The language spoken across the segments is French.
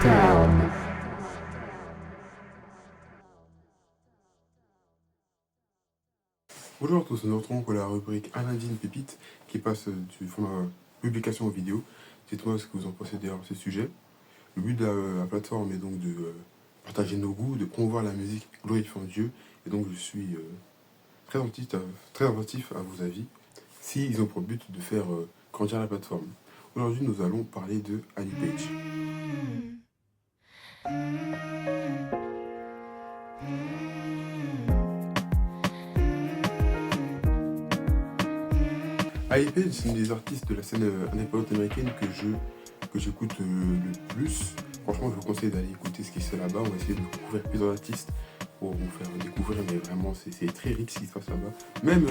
Bonjour à tous, nous nous retrouvons pour la rubrique Un lundi une pépite qui passe du format publication aux vidéos. Dites-moi ce que vous en pensez derrière ce sujet. Le but de la plateforme est donc de partager nos goûts, de promouvoir la musique glorifiant Dieu. Et donc je suis très attentif à vos avis s'ils ont pour but de faire grandir la plateforme. Aujourd'hui nous allons parler de Ali Page. Ali Page, c'est une des artistes de la scène indépendante américaine que j'écoute le plus. Franchement, je vous conseille d'aller écouter ce qui se fait là-bas. On va essayer de découvrir plusieurs artistes pour vous faire découvrir, mais vraiment, c'est très riche ce qui se passe là-bas. Même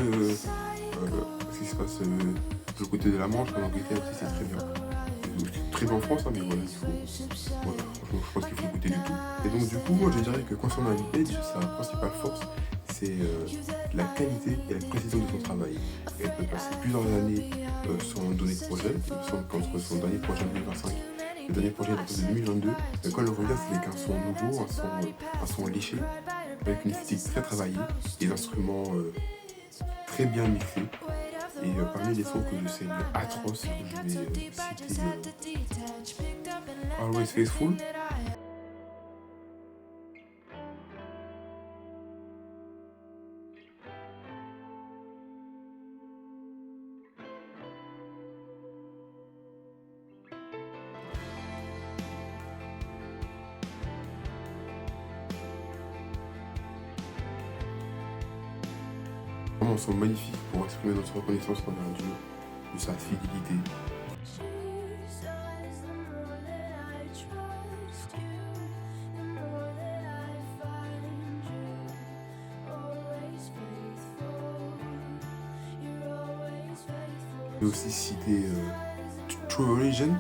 ce qui se passe de l'autre côté de la Manche, en Angleterre aussi, c'est très bien. C'est très bien en France, hein, mais voilà, voilà, franchement, je pense qu'il faut écouter du tout. Et donc, du coup, moi, je dirais que concernant Ali Page, sa principale force, c'est la qualité et la précision de son travail. Elle peut passer plusieurs années sans donner de projet. Il me semble qu'entre son dernier projet en 2025 et le dernier projet de 2022, quand elle revient, c'est qu'un son nouveau, un son léché, avec une esthétique très travaillée, des instruments très bien mixés. Et parmi les sons que je sais atroces, je vais citer Always Faithful. Vraiment, sont magnifiques pour exprimer notre reconnaissance envers Dieu, de sa fidélité. Je vais aussi citer True Religion.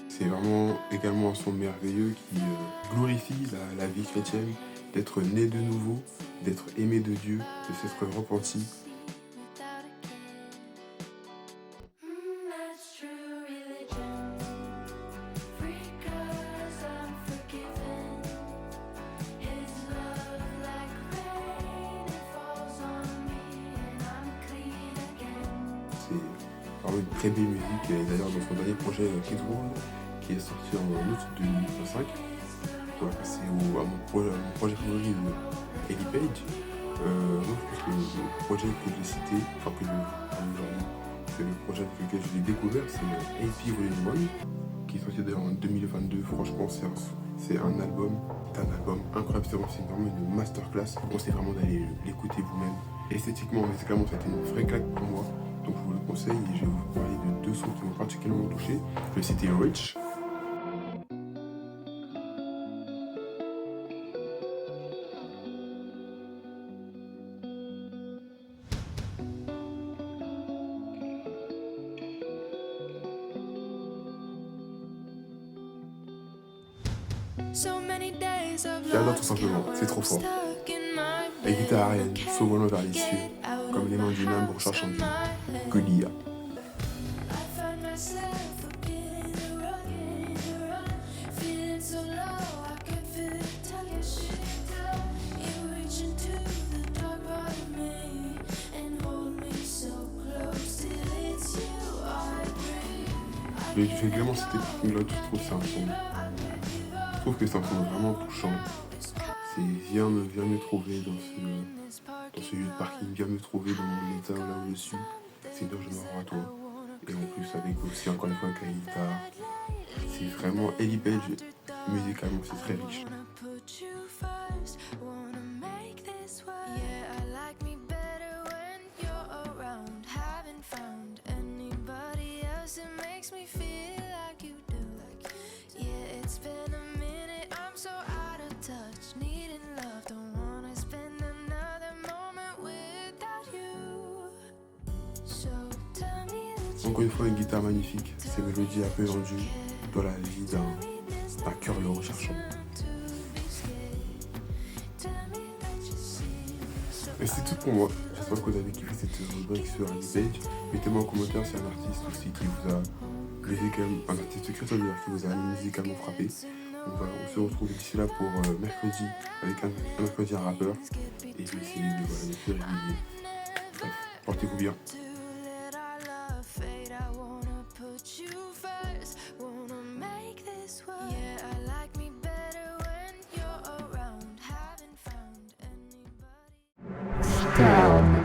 C'est vraiment également un son merveilleux qui glorifie la vie chrétienne, d'être né de nouveau, d'être aimé de Dieu, de s'être repenti. C'est vraiment une très belle musique, et d'ailleurs dans son dernier projet Kids World, qui est sorti en août 2025, on va passer à mon projet favori de Ellie Page. Moi je pense que le projet que j'ai cité, enfin que le projet avec lequel je l'ai découvert, c'est AP Volume 1, qui est sorti d'ailleurs en 2022. Franchement c'est un album incroyable, c'est vraiment une masterclass. Je vous conseille vraiment d'aller l'écouter vous-même. Esthétiquement, musicalement, ça a été une vraie claque pour moi. Donc je vous le conseille et je vais vous parler de deux sons qui m'ont particulièrement touché. Je vais citer Rich. J'adore tout simplement, c'est trop fort. La guitare arienne, s'envolant vers les cieux, comme les mains d'une âme recherchant Dieu. Goliath. Je vais également citer Parking Lot, je trouve que c'est un son vraiment touchant. C'est viens me trouver dans ce lieu de parking, viens me trouver dans mon état là où je suis. Seigneur, je me rends à toi. Et en plus avec aussi encore une fois avec la guitare. C'est vraiment Ellie Page, musicalement c'est très riche. Encore une fois, une guitare magnifique, ses mélodies un peu rendues, dans la vie d'un curieux recherchant. Et c'est tout pour moi. J'espère que vous avez kiffé cette rubrique sur Anipage. Mettez-moi en commentaire si un artiste aussi qui vous a musicalement, un artiste créateur qui vous a musicalement frappé. On se retrouve d'ici là pour mercredi avec un mercredi un rappeur. Et puis c'est voilà, le plus régulier. Bref, portez-vous bien. Down.